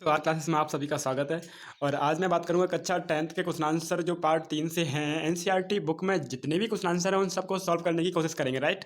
तो आज क्लासेस में आप सभी का स्वागत है। और आज मैं बात करूंगा कक्षा 10th के क्वेश्चन आंसर जो पार्ट 3 से हैं। एनसीईआरटी बुक में जितने भी क्वेश्चन आंसर हैं उन सबको सॉल्व करने की कोशिश करेंगे, राइट।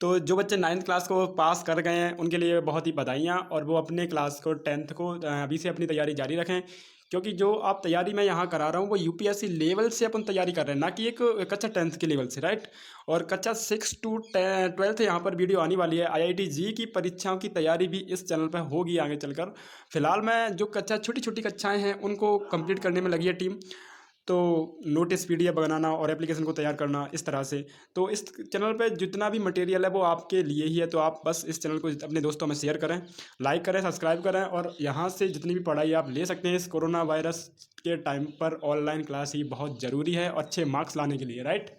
तो जो बच्चे 9th क्लास को पास कर गए हैं उनके लिए बहुत ही बधाइयाँ, और वो अपने क्लास को 10th को अभी से अपनी तैयारी जारी रखें, क्योंकि जो आप तैयारी मैं यहाँ करा रहा हूँ वो यूपीएससी लेवल से अपन तैयारी कर रहे हैं, ना कि एक कक्षा 10th के लेवल से, राइट। और कक्षा 6 to 12th यहाँ पर वीडियो आने वाली है। आईआईटी जी की परीक्षाओं की तैयारी भी इस चैनल पर होगी आगे चलकर। फिलहाल मैं जो छोटी छोटी कक्षाएं हैं उनको कंप्लीट करने में लगी है टीम। तो नोटिस पीडीएफ बनाना और एप्लीकेशन को तैयार करना इस तरह से। तो इस चैनल पे जितना भी मटेरियल है वो आपके लिए ही है, तो आप बस इस चैनल को अपने दोस्तों में शेयर करें, लाइक करें, सब्सक्राइब करें। और यहाँ से जितनी भी पढ़ाई आप ले सकते हैं इस कोरोना वायरस के टाइम पर, ऑनलाइन क्लास ही बहुत ज़रूरी है और अच्छे मार्क्स लाने के लिए, राइट।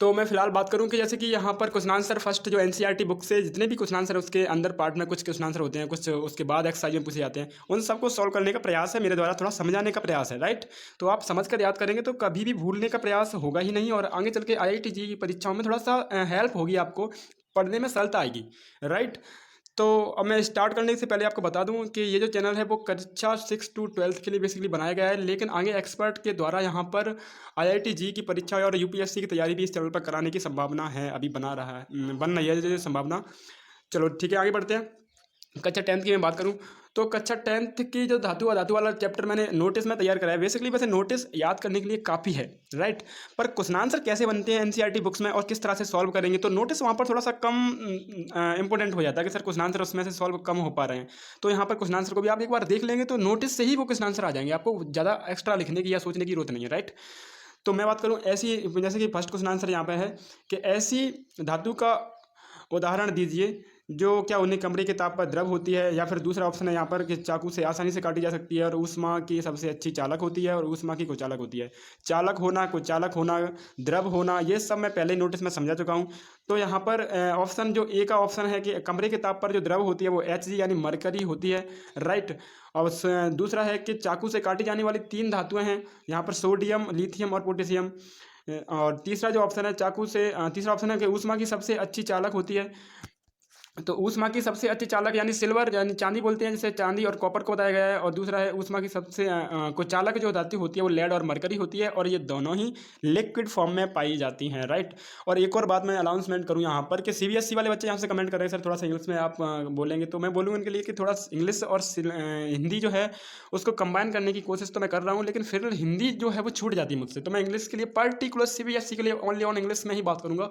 तो मैं फिलहाल बात करूं कि जैसे कि यहाँ पर क्वेश्चन आंसर फर्स्ट जो एनसीईआरटी बुक से जितने भी क्वेश्चन आंसर उसके अंदर पार्ट में कुछ क्वेश्चन आंसर होते हैं, कुछ उसके बाद एक्सरसाइज में पूछे जाते हैं, उन सबको सॉल्व करने का प्रयास है मेरे द्वारा, थोड़ा समझाने का प्रयास है, राइट। तो आप समझ कर याद करेंगे तो कभी भी भूलने का प्रयास होगा ही नहीं, और आगे चल के आईआईटी जी की परीक्षाओं में थोड़ा सा हेल्प होगी, आपको पढ़ने में सरलता आएगी, राइट। तो अब मैं स्टार्ट करने से पहले आपको बता दूं कि ये जो चैनल है वो कक्षा 6 to 12th के लिए बेसिकली बनाया गया है, लेकिन आगे एक्सपर्ट के द्वारा यहाँ पर आईआईटी जी की परीक्षा और यूपीएससी की तैयारी भी इस चैनल पर कराने की संभावना है, अभी बन रही है जो संभावना। चलो ठीक है, आगे बढ़ते हैं। कक्षा 10th की मैं बात करूं तो कक्षा 10th की जो धातु अधातु वाला चैप्टर मैंने नोटिस में तैयार कराया है। बेसिकली वैसे नोटिस याद करने के लिए काफ़ी है, राइट। पर क्वेश्चन आंसर कैसे बनते हैं एनसीईआरटी बुक्स में और किस तरह से सॉल्व करेंगे, तो नोटिस वहाँ पर थोड़ा सा कम इंपॉर्टेंट हो जाता है कि सर क्वेश्चन आंसर उसमें से सॉल्व कम हो पा रहे हैं। तो यहाँ पर क्वेश्चन आंसर को भी आप एक बार देख लेंगे तो नोटिस से ही वो क्वेश्चन आंसर आ जाएंगे, आपको ज़्यादा एक्स्ट्रा लिखने की या सोचने की जरूरत नहीं है, राइट। तो मैं बात करूँ ऐसी, जैसे कि फर्स्ट क्वेश्चन आंसर यहाँ पे है कि ऐसी धातु का उदाहरण दीजिए जो क्या उन्हें कमरे के ताप पर द्रव होती है, या फिर दूसरा ऑप्शन है यहाँ पर कि चाकू से आसानी से काटी जा सकती है और ऊष्मा की सबसे अच्छी चालक होती है और ऊष्मा की कुचालक होती है। चालक होना, कुचालक होना, द्रव होना, ये सब मैं पहले नोटिस में समझा चुका हूँ। तो यहाँ पर ऑप्शन जो ए का ऑप्शन है कि कमरे के ताप पर जो द्रव होती है वो Hg यानी मरकरी होती है, राइट। और दूसरा है कि चाकू से काटी जाने वाली 3 धातुएं हैं यहाँ पर, सोडियम, लिथियम और पोटेशियम। और तीसरा जो ऑप्शन है चाकू से तीसरा ऑप्शन है कि ऊष्मा की सबसे अच्छी चालक होती है। तो ऊष्मा की सबसे अच्छी चालक यानी सिल्वर यानी चांदी बोलते हैं, जैसे चांदी और कॉपर को बताया गया है। और दूसरा है ऊष्मा की सबसे कुचालक जो धातु होती है वो लेड और मरकरी होती है, और ये दोनों ही लिक्विड फॉर्म में पाई जाती हैं, राइट। और एक और बात मैं अनाउंसमेंट करूँ यहाँ पर कि सीबीएसई वाले बच्चे यहाँ से कमेंट कर रहे हैं सर थोड़ा सा इंग्लिश में आप बोलेंगे, तो मैं बोलूँगा इनके लिए कि थोड़ा इंग्लिश और हिंदी जो है उसको कंबाइन करने की कोशिश तो मैं कर रहा हूँ, लेकिन फिर हिंदी जो है वो छूट जाती है मुझसे। तो मैं इंग्लिश के लिए पर्टिकुलर सीबीएसई के लिए ओनली ऑन इंग्लिश में ही बात करूँगा,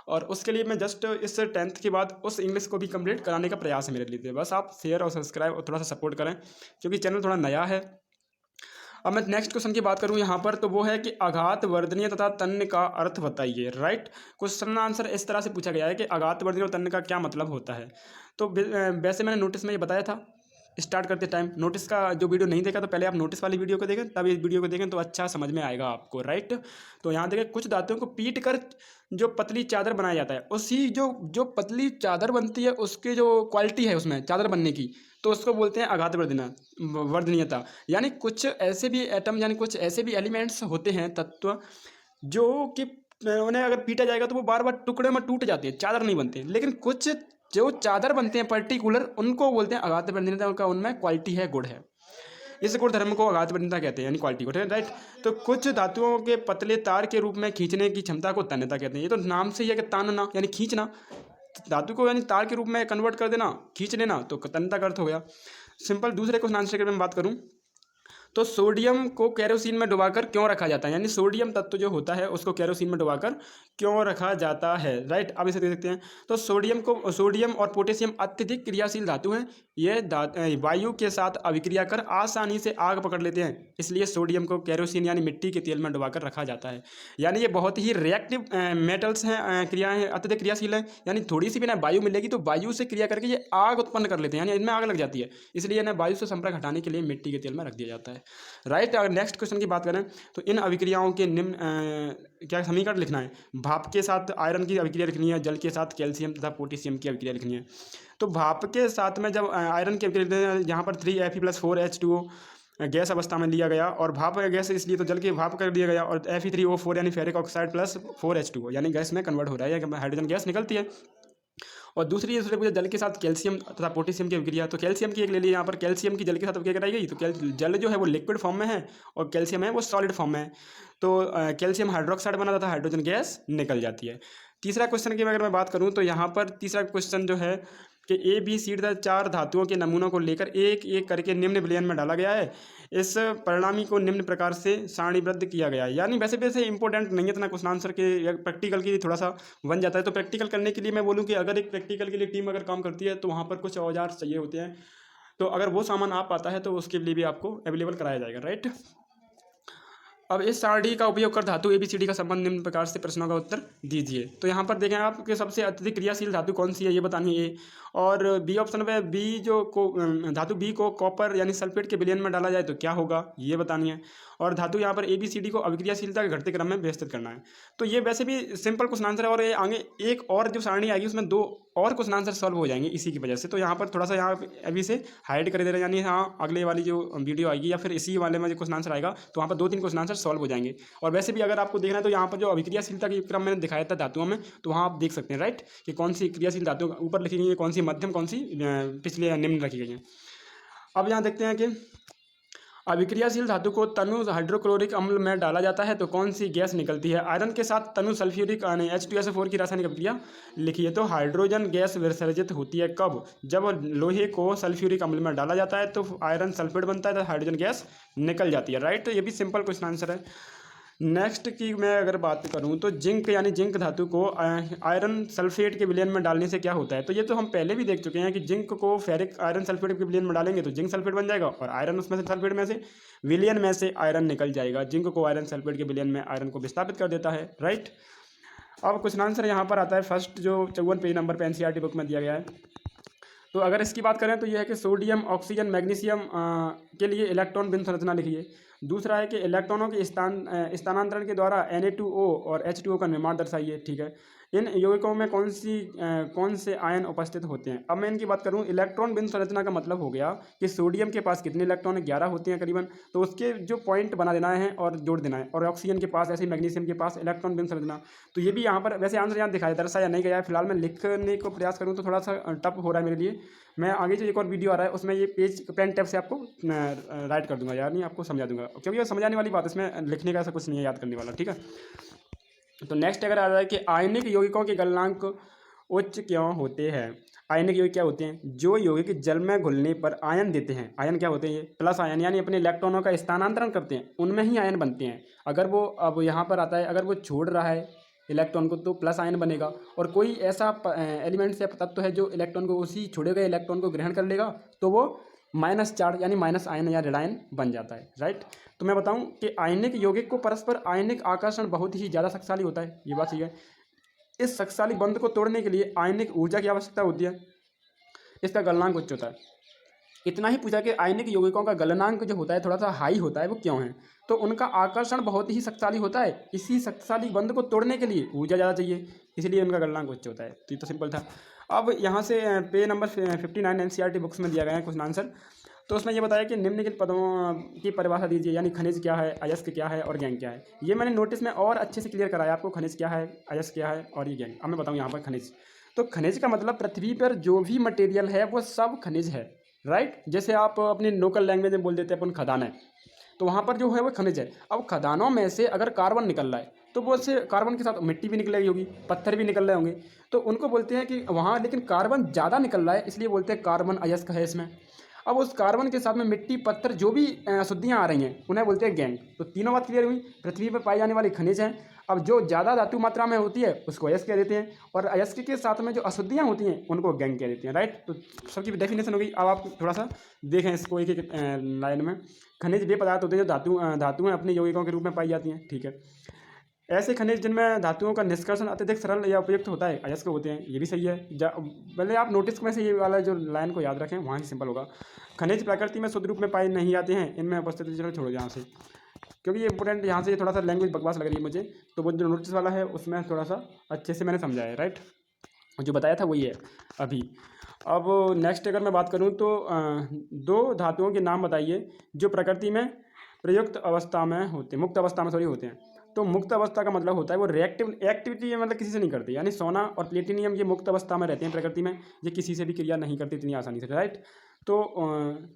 और उसके लिए मैं जस्ट इस 10th के बाद उस इंग्लिश को भी कंप्लीट कराने का प्रयास है मेरे लिए। बस आप शेयर और सब्सक्राइब और थोड़ा सा सपोर्ट करें, क्योंकि चैनल थोड़ा नया है। अब मैं नेक्स्ट क्वेश्चन की बात करूं यहाँ पर, तो वो है कि आघात वर्धनीय तथा तन्य का अर्थ बताइए, राइट। क्वेश्चन आंसर इस तरह से पूछा गया है कि आघात वर्धनीय और तन्य का क्या मतलब होता है। तो वैसे मैंने नोटिस में ये बताया था स्टार्ट करते टाइम। नोटिस का जो वीडियो नहीं देखा तो पहले आप नोटिस वाली वीडियो को देखें, तब इस वीडियो को देखें तो अच्छा समझ में आएगा आपको, राइट। तो यहाँ देखें, कुछ धातुओं को पीट कर जो पतली चादर बनाया जाता है, उसी जो जो पतली चादर बनती है उसकी जो क्वालिटी है उसमें चादर बनने की, तो उसको बोलते हैं आघात वर्धनीयता। यानी कुछ ऐसे भी एटम यानी कुछ ऐसे भी एलिमेंट्स होते हैं, तत्व, जो कि उन्हें अगर पीटा जाएगा तो वो बार बार टुकड़े में टूट जाते हैं, चादर नहीं बनते। लेकिन कुछ जो चादर बनते हैं पर्टिकुलर, उनको बोलते हैं आघात वर्धनीयता, उनका उनमें क्वालिटी है, गुण है। इस गुण धर्म को आघात वर्धनीयता कहते हैं, यानी क्वालिटी गुण है, राइट। तो कुछ धातुओं के पतले तार के रूप में खींचने की क्षमता को तन्यता कहते हैं। ये तो नाम से ही है कि तानना यानी खींचना, धातु को यानी तार के रूप में कन्वर्ट कर देना, खींच लेना, तो तन्यता का अर्थ हो गया सिंपल। दूसरे क्वेश्चन आंसर की मैं बात करूँ तो सोडियम को केरोसिन में डुबाकर क्यों रखा जाता है, यानी सोडियम तत्व जो होता है उसको केरोसिन में डुबाकर क्यों रखा जाता है, राइट। अब इसे देख सकते हैं। तो सोडियम और पोटेशियम अत्यधिक क्रियाशील धातु हैं, ये वायु के साथ अभिक्रिया कर आसानी से आग पकड़ लेते हैं, इसलिए सोडियम को केरोसिन यानी मिट्टी के तेल में डुबाकर रखा जाता है। यानी ये बहुत ही रिएक्टिव मेटल्स हैं, क्रियाएँ हैं, अत्यधिक क्रियाशील हैं। यानी थोड़ी सी भी ना वायु मिलेगी तो वायु से क्रिया करके ये आग उत्पन्न कर लेते हैं, यानी इनमें आग लग जाती है, इसलिए इन्हें वायु से संपर्क हटाने के लिए मिट्टी के तेल में रख दिया जाता है, राइट। अगर नेक्स्ट क्वेश्चन की बात करें तो इन अभिक्रियाओं के निम्न क्या समीकरण लिखना है। भाप के साथ आयरन की अभिक्रिया लिखनी है, जल के साथ कैल्शियम तथा पोटेशियम की अभिक्रिया लिखनी है। तो भाप के साथ में जब आयरन की अभिक्रिया यहाँ पर 3Fe+4H2O गैस अवस्था में लिया गया, और भाप गैस इसलिए तो जल के भाप कर दिया गया, और Fe3O4 यानी फेरिक ऑक्साइड +4H2O यानी गैस में कन्वर्ट हो रहा है, हाइड्रोजन गैस निकलती है। और दूसरी उसने पूछा जल के साथ कैल्शियम तथा पोटेशियम की अभिक्रिया। तो कैल्शियम की एक ले ली यहाँ पर, कैल्शियम की जल के साथ अभिक्रिया कराई गई। तो जल जो है वो लिक्विड फॉर्म में है और कैल्शियम है वो सॉलिड फॉर्म में है। तो कैल्शियम हाइड्रोक्साइड बना तथा हाइड्रोजन गैस निकल जाती है। तीसरा क्वेश्चन की अगर मैं बात करूँ तो यहाँ पर तीसरा क्वेश्चन जो है कि ए बी सी डी 4 धातुओं के नमूनों को लेकर एक एक करके निम्न विलयन में डाला गया है। इस परिणामी को निम्न प्रकार से सारणीबद्ध किया गया है। यानी वैसे वैसे इंपॉर्टेंट नहीं है इतना क्वेश्चन आंसर के, प्रैक्टिकल के लिए थोड़ा सा बन जाता है। तो प्रैक्टिकल करने के लिए मैं बोलूँ कि अगर एक प्रैक्टिकल के लिए टीम अगर काम करती है तो वहाँ पर कुछ औजार चाहिए होते हैं। तो अगर वो सामान आप आता है तो उसके लिए भी आपको अवेलेबल कराया जाएगा, राइट। अब इस सारणी का उपयोग कर धातु ABCD का संबंध निम्न प्रकार से प्रश्नों का उत्तर दीजिए। तो यहाँ पर देखें आप कि सबसे अत्यधिक क्रियाशील धातु कौन सी है ये बतानी है। और बी ऑप्शन पे बी धातु बी को कॉपर यानी सल्फेट के विलयन में डाला जाए तो क्या होगा ये बतानी है। और धातु यहाँ पर ABCD को अभिक्रियाशीलता के घटते क्रम में व्यवस्थित करना है। तो ये वैसे भी सिंपल क्वेश्चन आंसर है और ये आगे एक और जो सारणी आएगी उसमें 2 और क्वेश्चन आंसर सॉल्व हो जाएंगे इसी की वजह से। तो यहाँ पर थोड़ा सा यहाँ अभी से हाइड कर दे रहे हैं, यानी हाँ अगले वाली जो वीडियो आएगी या फिर इसी वाले में जो क्वेश्चन आंसर आएगा तो वहाँ पर 2-3 क्वेश्चन आंसर सॉल्व हो जाएंगे। और वैसे भी अगर आपको देखना है तो यहाँ पर जो अभिक्रियाशीलता के क्रम मैंने दिखाया था धातुओं में तो वहाँ आप देख सकते हैं, राइट, कि कौन सी क्रियाशील धातु ऊपर लिखी गई है, कौन सी मध्यम, कौन सी पिछले या निम्न रखी गई है। अब यहाँ देखते हैं कि अभिक्रियाशील धातु को तनु हाइड्रोक्लोरिक अम्ल में डाला जाता है तो कौन सी गैस निकलती है। आयरन के साथ तनु सल्फ्यूरिक H2SO4 की रासायनिक अभिक्रिया लिखिए। तो हाइड्रोजन गैस विसर्जित होती है कब, जब लोहे को सल्फ्यूरिक अम्ल में डाला जाता है तो आयरन सल्फेट बनता है तो हाइड्रोजन गैस निकल जाती है, राइट। तो ये भी सिंपल क्वेश्चन आंसर है। नेक्स्ट की मैं अगर बात करूं तो जिंक यानी जिंक धातु को आयरन सल्फेट के विलयन में डालने से क्या होता है। तो ये तो हम पहले भी देख चुके हैं कि जिंक को फेरिक आयरन सल्फेट के विलयन में डालेंगे तो जिंक सल्फेट बन जाएगा और आयरन उसमें से सल्फेट में से विलयन में से आयरन निकल जाएगा। जिंक को आयरन सल्फेट के विलयन में आयरन को विस्थापित कर देता है, राइट। अब क्वेश्चन आंसर यहाँ पर आता है फर्स्ट जो 54 पेज नंबर पर NCERT बुक में दिया गया है। तो अगर इसकी बात करें तो यह है कि सोडियम ऑक्सीजन मैग्नीशियम के लिए इलेक्ट्रॉन बिंदु संरचना लिखिए। दूसरा है कि इलेक्ट्रॉनों के स्थानांतरण के द्वारा Na2O और H2O का निर्माण दर्शाइए, ठीक है। इन यौगिकों में कौन से आयन उपस्थित होते हैं। अब मैं इनकी बात करूं, इलेक्ट्रॉन बिंदु संरचना का मतलब हो गया कि सोडियम के पास कितने इलेक्ट्रॉन है, 11 होते हैं करीबन, तो उसके जो पॉइंट बना देना है और जोड़ देना है। और ऑक्सीजन के पास ऐसे ही मैग्नीशियम के पास इलेक्ट्रॉन बिंदु संरचना। तो ये भी यहाँ पर वैसे आंसर यहाँ दिखाया दर्शाया नहीं गया है। फिलहाल मैं लिखने को प्रयास करूँ तो थोड़ा सा टफ हो रहा है मेरे लिए। मैं आगे जो एक और वीडियो आ रहा है उसमें ये पेज पेन टैब से आपको राइट कर दूंगा, यार नहीं आपको समझा दूंगा, क्योंकि ये समझाने वाली बात इसमें लिखने का ऐसा कुछ नहीं है याद करने वाला, ठीक है। तो नेक्स्ट अगर आ रहा है कि आयनिक यौगिकों के गलनांक उच्च क्यों होते हैं। आयनिक यौगिक क्या होते हैं, जो यौगिक जल में घुलने पर आयन देते हैं। आयन क्या होते हैं, ये प्लस आयन यानी अपने इलेक्ट्रॉनों का स्थानांतरण करते हैं, उनमें ही आयन बनते हैं। अगर वो अब यहाँ पर आता है अगर वो छोड़ रहा है इलेक्ट्रॉन को तो प्लस आयन बनेगा। और कोई ऐसा एलिमेंट्स या तत्व है जो इलेक्ट्रॉन को उसी छोड़े गए इलेक्ट्रॉन को ग्रहण कर लेगा तो वो माइनस चार्ज यानी माइनस आयन या ऋण आयन बन जाता है, राइट। तो मैं बताऊं कि आयनिक यौगिक को परस्पर आयनिक आकर्षण बहुत ही ज़्यादा शक्तिशाली होता है, ये बात ठीक है। इस शक्तिशाली बंध को तोड़ने के लिए आयनिक ऊर्जा की आवश्यकता होती है, इसका गलनांक उच्च होता है। इतना ही पूछा कि आयनिक यौगिकों का गलनांक जो होता है थोड़ा सा हाई होता है, वो क्यों है। तो उनका आकर्षण बहुत ही शक्तिशाली होता है, इसी शक्तिशाली बंध को तोड़ने के लिए ऊर्जा ज़्यादा चाहिए, इसलिए उनका गलनांक उच्च होता है। तो ये तो सिंपल था। अब यहाँ से पेज नंबर 59 NCERT बुक्स में दिया गया है क्वेश्चन आंसर। तो उसमें ये बताया कि निम्नलिखित पदों की परिभाषा दीजिए, यानी खनिज क्या है, अयस्क क्या है और गैंग क्या है। ये मैंने नोटिस में और अच्छे से क्लियर कराया आपको, खनिज क्या है, अयस्क क्या है और ये गैंग। अब मैं बताऊँ यहाँ पर खनिज। तो खनिज का मतलब पृथ्वी पर जो भी मटेरियल है वो सब खनिज है, राइट। जैसे आप अपनी लोकल लैंग्वेज में बोल देते हैं अपन खदान है, तो वहाँ पर जो है वो खनिज है। अब खदानों में से अगर कार्बन निकल रहा है तो वो से कार्बन के साथ मिट्टी भी निकल रही होगी, पत्थर भी निकल रहे होंगे, तो उनको बोलते हैं कि वहाँ लेकिन कार्बन ज़्यादा निकल रहा है इसलिए बोलते हैं कार्बन अयस्क है इसमें। अब उस कार्बन के साथ में मिट्टी पत्थर जो भी अशुद्धियाँ आ रही हैं उन्हें बोलते हैं गैंग। तो तीनों बात क्लियर हुई। पृथ्वी पर पाई जाने वाली खनिज हैं, अब जो ज़्यादा धातु मात्रा में होती है उसको अयस्क कह देते हैं, और अयस्क के साथ में जो अशुद्धियाँ होती हैं उनको गैंग कह देते हैं, राइट। तो सबकी डेफिनेशन हो गई। अब आप थोड़ा सा देखें इसको एक एक लाइन में। खनिज वे पदार्थ होते हैं जो धातुएं अपने यौगिकों के रूप में पाई जाती हैं, ठीक है। ऐसे खनिज जिनमें धातुओं का निष्कर्षण अत्यधिक सरल या उपयुक्त होता है अयस्क होते हैं, ये भी सही है। पहले आप नोटिस में से ये वाला जो लाइन को याद रखें, वहाँ ही सिंपल होगा। खनिज प्रकृति में शुद्ध रूप में पाए नहीं जाते हैं, इनमें उपस्थित। चलो छोड़ो यहाँ से, क्योंकि ये इंपॉर्टेंट यहाँ से थोड़ा सा लैंग्वेज बकवास लग रही है मुझे, तो वो जो नोटिस वाला है उसमें थोड़ा सा अच्छे से मैंने समझाया है, राइट। जो बताया था वही है अभी। अब नेक्स्ट अगर मैं बात करूँ तो 2 धातुओं के नाम बताइए जो प्रकृति में प्रयुक्त अवस्था में होते हैं, मुक्त अवस्था में होते हैं। तो मुक्त अवस्था का मतलब होता है वो रिएक्टिव एक्टिविटी है, मतलब किसी से नहीं करती। यानी सोना और प्लेटिनियम ये मुक्त अवस्था में रहते हैं प्रकृति में, ये किसी से भी क्रिया नहीं करती इतनी आसानी से, राइट। तो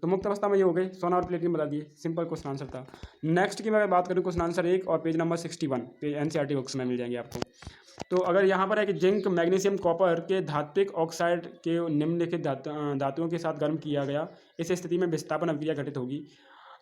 मुक्त अवस्था में ये हो गए सोना और प्लेटिनियम बता दिए, सिंपल क्वेश्चन आंसर था। नेक्स्ट की मैं बात करूँ क्वेश्चन आंसर 1 और पेज नंबर 61 पे एनसीईआरटी बुक्स में मिल जाएंगे आपको। तो अगर यहाँ पर है कि जिंक मैग्नीशियम कॉपर के धात्विक ऑक्साइड के निम्नलिखित धातुओं के साथ गर्म किया गया, इस स्थिति में विस्थापन अभिक्रिया घटित होगी।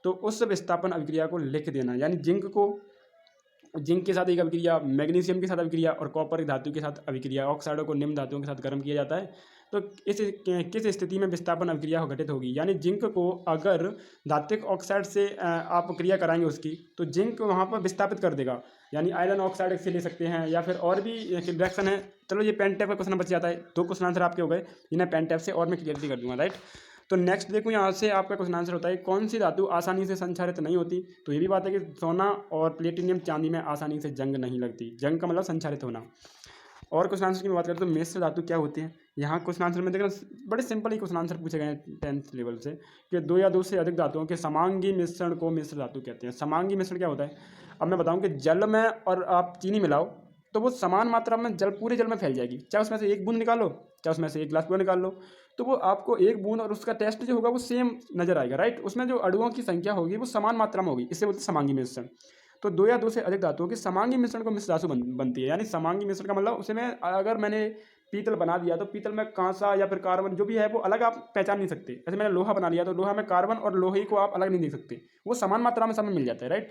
तो उस विस्थापन अभिक्रिया को लिख देना, यानी जिंक के साथ एक अभिक्रिया, मैग्नीशियम के साथ अभिक्रिया और कॉपर धातु के साथ अभिक्रिया, ऑक्साइडों को निम्न धातुओं के साथ गर्म किया जाता है। तो किस स्थिति में विस्थापन अभिक्रिया घटित होगी, यानी जिंक को अगर धात्विक ऑक्साइड से आप क्रिया कराएंगे उसकी, तो जिंक वहाँ पर विस्थापित कर देगा। यानी आयरन ऑक्साइड से ले सकते हैं या फिर और भी रिएक्शन है। चलो ये पेन टैप का क्वेश्चन बच जाता है, 2 क्वेश्चन आंसर आपके हो गए, इन्हें पेन टैप से और मैं क्लियरिटी कर दूंगा, राइट। तो नेक्स्ट देखो यहाँ से आपका क्वेश्चन आंसर होता है कौन सी धातु आसानी से संक्षारित नहीं होती। तो ये भी बात है कि सोना और प्लेटिनियम चांदी में आसानी से जंग नहीं लगती, जंग का मतलब संक्षारित होना। और क्वेश्चन आंसर की बात करें तो मिश्र धातु क्या होती है। यहाँ क्वेश्चन आंसर में देखना बड़े सिंपल ही क्वेश्चन आंसर पूछे गए हैं 10th लेवल से कि 2 या 2 से अधिक धातुओं के समांगी मिश्रण को मिश्र धातु कहते हैं। समांगी मिश्रण क्या होता है, अब मैं बताऊँ कि जल में और आप चीनी मिलाओ तो वो समान मात्रा में पूरे जल में फैल जाएगी, चाहे उसमें से 1 बूंद निकालो, चाहे उसमें से 1 गिलास पूरा निकाल लो, तो वो आपको 1 बूंद और उसका टेस्ट जो होगा वो सेम नजर आएगा, राइट। उसमें जो अणुओं की संख्या होगी वो समान मात्रा में होगी, इससे बोलते हैं समांगी मिश्रण। तो 2 या 2 से अधिक धातुओं के समांगी मिश्रण को मिश्र धातु बनती है। यानी समांगी मिश्रण का मतलब उसमें अगर मैंने पीतल बना दिया तो पीतल में कांसा या फिर कार्बन जो भी है वो अलग आप पहचान नहीं सकते। जैसे मैंने लोहा बना लिया तो लोहा में कार्बन और लोहे को आप अलग नहीं देख सकते, वो समान मात्रा में सब में मिल जाता है, राइट।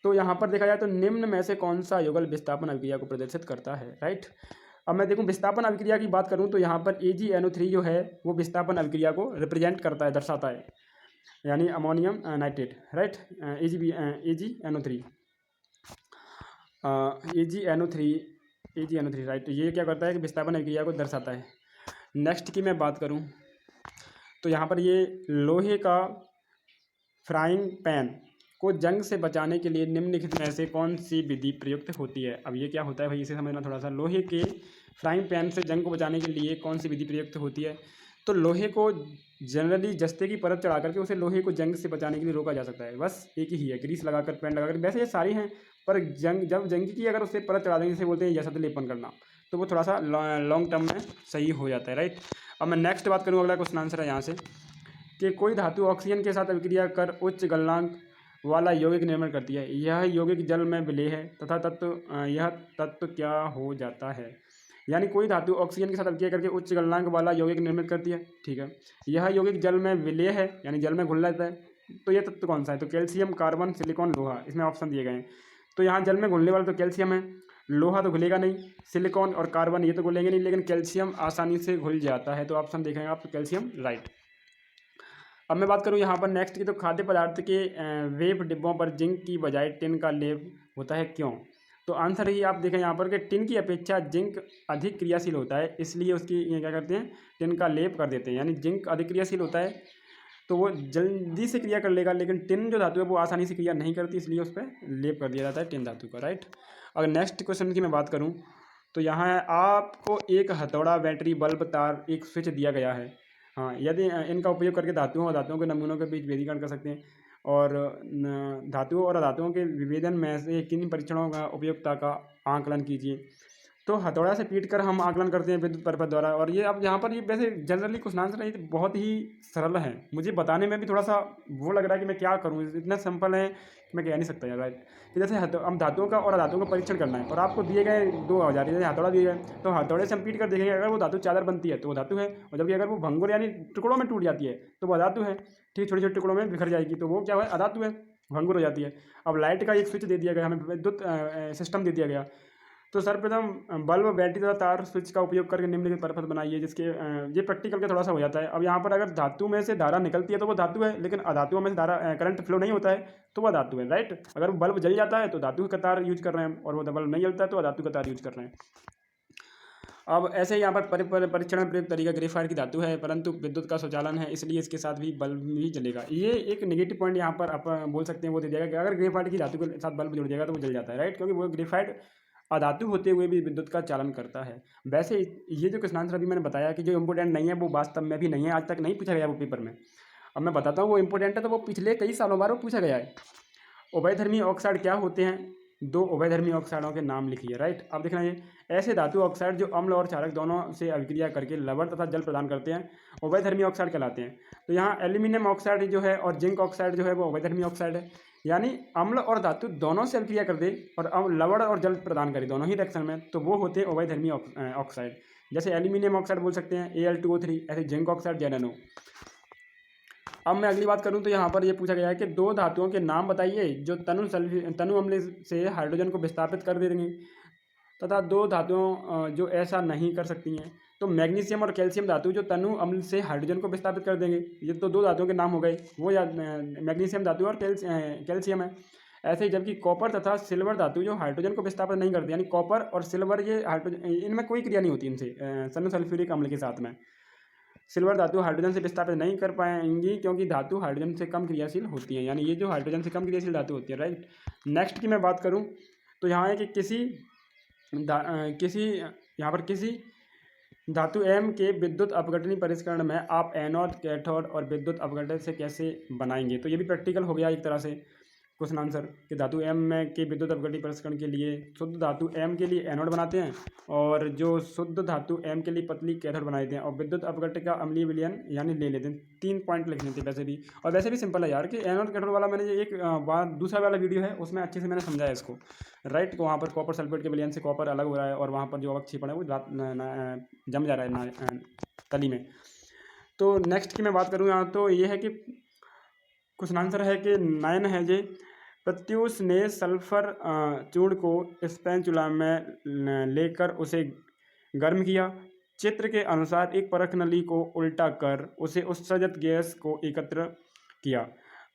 तो यहाँ पर देखा जाए तो निम्न में से कौन सा युगल विस्थापन अभिक्रिया को प्रदर्शित करता है, राइट। अब मैं देखूँ विस्थापन अभिक्रिया की बात करूँ तो यहाँ पर AgNO3 जो है वो विस्थापन अभिक्रिया को रिप्रेजेंट करता है, दर्शाता है, यानी ammonium nitrate, right. AgNO3 right. तो ये क्या करता है कि विस्थापन अभिक्रिया को दर्शाता है। नेक्स्ट की मैं बात करूँ तो यहाँ पर ये लोहे का फ्राइंग पैन को जंग से बचाने के लिए निम्नलिखित में से कौन सी विधि प्रयुक्त होती है। अब ये क्या होता है भाई, इसे समझना थोड़ा सा। लोहे के फ्राइंग पैन से जंग को बचाने के लिए कौन सी विधि प्रयुक्त होती है। तो लोहे को जनरली जस्ते की परत चढ़ा करके उसे लोहे को जंग से बचाने के लिए रोका जा सकता है, बस एक ही है, ग्रीस लगाकर, पेंट लगाकर। वैसे ये सारी हैं, पर जब जंग की अगर उसे परत चढ़ा देंगे, इसे बोलते हैं जसत लेपन करना, तो वो थोड़ा सा लॉन्ग टर्म में सही हो जाता है, राइट। अब मैं नेक्स्ट बात करूँ, अगला क्वेश्चन आंसर है यहाँ से कि कोई धातु ऑक्सीजन के साथ अभिक्रिया कर उच्च गलनांक वाला यौगिक निर्माण करती है, यह यौगिक जल में विलेय है तथा यह तत्व क्या हो जाता है। यानी कोई धातु ऑक्सीजन के साथ अभिक्रिया करके उच्च गलनांक वाला यौगिक निर्मित करती है, ठीक है। यह यौगिक जल में विलेय है, यानी जल में घुल जाता है। तो यह तत्व कौन सा है, तो कैल्शियम, कार्बन, सिलिकॉन, लोहा, इसमें ऑप्शन दिए गए हैं। तो यहाँ जल में घुलने वाला तो कैल्शियम है, लोहा तो घुलेगा नहीं, सिलिकॉन और कार्बन ये तो घुलेंगे नहीं, लेकिन कैल्शियम आसानी से घुल जाता है। तो ऑप्शन देखेंगे आप, तो कैल्शियम, राइट। अब मैं बात करूँ यहाँ पर नेक्स्ट की, तो खाद्य पदार्थ के वेब डिब्बों पर जिंक की बजाय टिन का लेप होता है, क्यों। तो आंसर ही आप देखें यहाँ पर कि टिन की अपेक्षा जिंक अधिक क्रियाशील होता है, इसलिए उसकी ये क्या करते हैं, टिन का लेप कर देते हैं। यानी जिंक अधिक क्रियाशील होता है तो वो जल्दी से क्रिया कर लेगा, लेकिन टिन जो धातु है वो आसानी से क्रिया नहीं करती, इसलिए उस पर लेप कर दिया जाता है टिन धातु का, राइट। अगर नेक्स्ट क्वेश्चन की मैं बात करूँ तो यहाँ है आपको एक हथौड़ा, बैटरी, बल्ब, तार, एक स्विच दिया गया है। हाँ, यदि इनका उपयोग करके धातुओं और धातुओं के नमूनों के बीच भेदीकरण कर सकते हैं, और धातुओं और धातुओं के विभेदन में से किन परीक्षणों का उपयोगिता का आकलन कीजिए। तो हथौड़ा से पीट कर हम आकलन करते हैं विद्युत परिपथ द्वारा। और ये अब यहाँ पर ये वैसे जनरली क्वेश्चन आंसर नहीं, बहुत ही सरल है, मुझे बताने में भी थोड़ा सा वो लग रहा है कि मैं क्या करूँ, इतना सिंपल है कि मैं कह नहीं सकता यार, राइट। कि जैसे हम धातुओं का और अधातुओं का परीक्षण करना है और आपको दिए गए 2 औजार, जैसे हथौड़ा दिए गए, तो हथौड़े से हम पीट कर देखेंगे, अगर वो धातु चादर बनती है तो वो धातु है, और जबकि अगर वो भंगुर यानी टुकड़ों में टूट जाती है तो वो अधातु है, ठीक, छोटे छोटे टुकड़ों में बिखर जाएगी तो वो क्या है, अधातु है, भंगुर हो जाती है। अब लाइट का एक स्विच दे दिया गया, हमें विद्युत सिस्टम दे दिया गया, तो सर्वप्रथम बल्ब, बैटरी तथा तार, स्विच का उपयोग करके निम्नलिखित परिपथ बनाइए, जिसके ये प्रैक्टिकल का थोड़ा सा हो जाता है। अब यहाँ पर अगर धातु में से धारा निकलती है तो वो धातु है, लेकिन अधातुओं में से धारा करंट फ्लो नहीं होता है तो वह धातु है, राइट। अगर वो बल्ब जल जाता है तो धातु का तार यूज कर रहे हैं, और वो बल्ब नहीं जलता है तो अधातु का तार यूज कर रहे हैं। अब ऐसे यहाँ पर परीक्षण में प्रयुक्त तरीका ग्रेफाइट की धातु है, परंतु विद्युत का स्वचालन है, इसलिए इसके साथ भी बल्ब भी जलेगा। ये एक नेगेटिव पॉइंट यहाँ पर आप बोल सकते हैं, वो दे दिया कि अगर ग्रेफाइट की धातु के साथ बल्ब जुड़ जाएगा तो वो जल जाता है, राइट, क्योंकि वो ग्रेफाइट अधातु होते हुए भी विद्युत का चालन करता है। वैसे ये जो क्वेश्चन आंसर अभी मैंने बताया कि जो इम्पोर्टेंट नहीं है वो वास्तव में भी नहीं है, आज तक नहीं पूछा गया वो पेपर में। अब मैं बताता हूँ वो इम्पोर्टेंट है, तो वो पिछले कई सालों बार वो पूछा गया है। उभयधर्मी ऑक्साइड क्या होते हैं? 2 उभयधर्मी ऑक्साइडों के नाम लिखिए, राइट। अब देखना ये ऐसे धातु ऑक्साइड जो अम्ल और क्षारक दोनों से अभिक्रिया करके लवण तथा जल प्रदान करते हैं उभयधर्मी ऑक्साइड कहलाते हैं। तो यहाँ एल्यूमिनियम ऑक्साइड जो है और जिंक ऑक्साइड जो है वो उभयधर्मी ऑक्साइड है, यानी अम्ल और धातु दोनों से अभिक्रिया कर दे और लवण और जल प्रदान करे दोनों ही रिएक्शन में, तो वो होते हैं उभयधर्मी ऑक्साइड। जैसे एल्यूमिनियम ऑक्साइड बोल सकते हैं Al2O3, ऐसे जिंक ऑक्साइड ZnO। अब मैं अगली बात करूं तो यहाँ पर ये पूछा गया है कि 2 धातुओं के नाम बताइए जो तनु अम्ल से हाइड्रोजन को विस्थापित कर देंगे तथा 2 धातुओं जो ऐसा नहीं कर सकती हैं। तो मैग्नीशियम और कैल्शियम धातु जो तनु अम्ल से हाइड्रोजन को विस्थापित कर देंगे, ये तो 2 धातुओं के नाम हो गए, वो या मैग्नीशियम धातु और कैल्शियम है। ऐसे ही जबकि कॉपर तथा सिल्वर धातु जो हाइड्रोजन को विस्थापित नहीं करते, यानी कॉपर और सिल्वर ये हाइड्रोजन, इनमें कोई क्रिया नहीं होती इनसे तनु सल्फ्यूरिक अम्ल के साथ में। सिल्वर धातु हाइड्रोजन से विस्थापित नहीं कर पाएंगी क्योंकि धातु हाइड्रोजन से कम क्रियाशील होती है, यानी ये जो हाइड्रोजन से कम क्रियाशील धातु होती है, राइट। नेक्स्ट की मैं बात करूं तो यहाँ है कि यहाँ पर किसी धातु एम के विद्युत अपघटनी परिष्करण में आप एनोड कैथोड और विद्युत अपघटन से कैसे बनाएंगे। तो ये भी प्रैक्टिकल हो गया एक तरह से क्वेश्चन आंसर कि धातु एम में के विद्युत अपघटनी परिष्करण के लिए शुद्ध धातु एम के लिए एनोड बनाते हैं और जो शुद्ध धातु एम के लिए पतली कैथोड बना देते हैं और विद्युत अपघटन का अम्लीय विलयन यानी ले लेते हैं। 3 पॉइंट लिखने थे वैसे भी, और वैसे भी सिंपल है यार कि एनोड कैथोड वाला मैंने एक बार दूसरा वाला वीडियो है उसमें अच्छे से मैंने समझाया इसको, राइट। तो वहाँ पर कॉपर सल्फेट के विलयन से कॉपर अलग हो रहा है और वहाँ पर जो अवक्षेपण है वो जम जा रहा है तली में। तो नेक्स्ट की मैं बात करूँ यहाँ तो ये है कि क्वेश्चन आंसर है कि 9 है जे प्रत्यूष ने सल्फर चूर्ण को स्पैचुला में लेकर उसे गर्म किया। चित्र के अनुसार एक परख नली को उल्टा कर उसे उत्सर्जित गैस को एकत्र किया।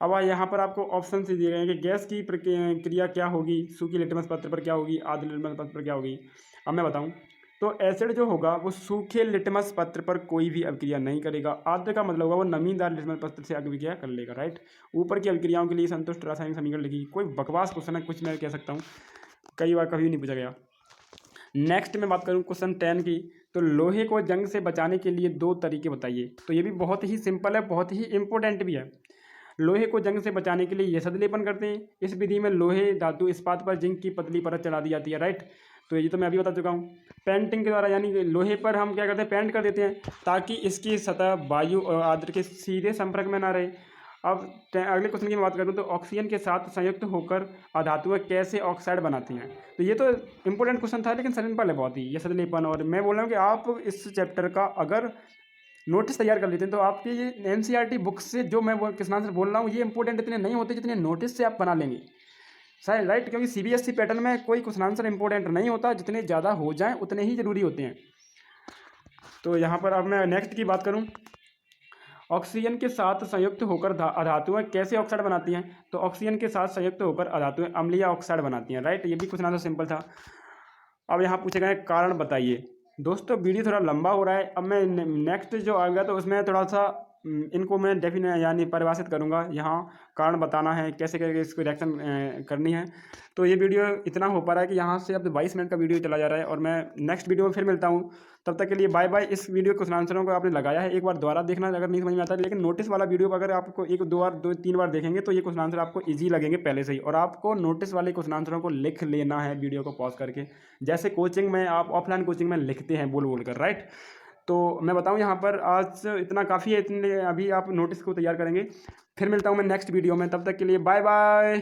अब यहाँ पर आपको ऑप्शन से दिए गए हैं कि गैस की क्रिया क्या होगी, सूखी लिटमस पत्र पर क्या होगी, आर्द्र लिटमस पत्र पर क्या होगी। अब मैं बताऊं तो एसिड जो होगा वो सूखे लिटमस पत्र पर कोई भी अभिक्रिया नहीं करेगा। आर्द्र का मतलब होगा वो नमीदार लिटमस पत्र से अभिक्रिया कर लेगा, राइट। ऊपर की अभिक्रियाओं के लिए संतुष्ट रासायनिक समीकरण लिखी। कोई बकवास क्वेश्चन है, कुछ मैं कह सकता हूँ, कई बार कभी नहीं पूछा गया। नेक्स्ट में बात करूँ क्वेश्चन 10 की, तो लोहे को जंग से बचाने के लिए 2 तरीके बताइए। तो ये भी बहुत ही सिंपल है, बहुत ही इंपॉर्टेंट भी है। लोहे को जंग से बचाने के लिए यशद लेपन करते हैं। इस विधि में लोहे धातु इस्पात पर जिंक की पतली परत चढ़ा दी जाती है, राइट। तो ये तो मैं अभी बता चुका हूँ। पेंटिंग के द्वारा यानी लोहे पर हम क्या करते हैं, पेंट कर देते हैं ताकि इसकी सतह वायु और आर्द्र के सीधे संपर्क में ना रहे। अब अगले क्वेश्चन की मैं बात करूँ तो ऑक्सीजन के साथ संयुक्त होकर अधातुएं कैसे ऑक्साइड बनाती हैं। तो ये तो इंपॉर्टेंट क्वेश्चन था लेकिन सिंपल है बहुत ही, यशद लेपन। और मैं बोल रहा हूँ कि आप इस चैप्टर का अगर नोटिस तैयार कर लेते हैं तो आपके ये NCERT बुक से जो मैं क्वेश्चन आंसर बोल रहा हूँ ये इंपॉर्टेंट इतने नहीं होते जितने नोटिस से आप बना लेंगे, शायद, राइट। क्योंकि CBSE पैटर्न में कोई क्वेश्चन आंसर इंपॉर्टेंट नहीं होता, जितने ज़्यादा हो जाएं उतने ही ज़रूरी होते हैं। तो यहाँ पर अब मैं नेक्स्ट की बात करूँ, ऑक्सीजन के साथ संयुक्त होकर अधातुएं कैसे ऑक्साइड बनाती हैं। तो ऑक्सीजन के साथ संयुक्त होकर अधातुएं अम्लीय ऑक्साइड बनाती हैं, राइट। ये भी क्वेश्चन आंसर सिंपल था। अब यहाँ पूछे गए कारण बताइए। दोस्तों वीडियो थोड़ा लंबा हो रहा है, अब मैं नेक्स्ट जो आएगा तो उसमें थोड़ा सा इनको मैं यानी परिभाषित करूँगा। यहाँ कारण बताना है, कैसे करके इसको रिएक्शन करनी है। तो ये वीडियो इतना हो पा रहा है कि यहाँ से अब 22 मिनट का वीडियो चला जा रहा है और मैं नेक्स्ट वीडियो में फिर मिलता हूँ। तब तक के लिए बाय बाय। इस वीडियो क्वेश्चन आंसरों को आपने लगाया है, एक बार दोबारा देखना अगर नहीं समझ में आता है, लेकिन नोटिस वाला वीडियो अगर आपको 1-2-3 बार देखेंगे तो ये क्वेश्चन आंसर आपको ईजी लगेंगे पहले से ही। और आपको नोटिस वाले क्वेश्चन आंसरों को लिख लेना है वीडियो को पॉज करके, जैसे कोचिंग में आप ऑफलाइन कोचिंग में लिखते हैं बोल कर, राइट। तो मैं बताऊं यहाँ पर आज इतना काफ़ी है, इतने अभी आप नोटिस को तैयार करेंगे। फिर मिलता हूँ मैं नेक्स्ट वीडियो में, तब तक के लिए बाय बाय।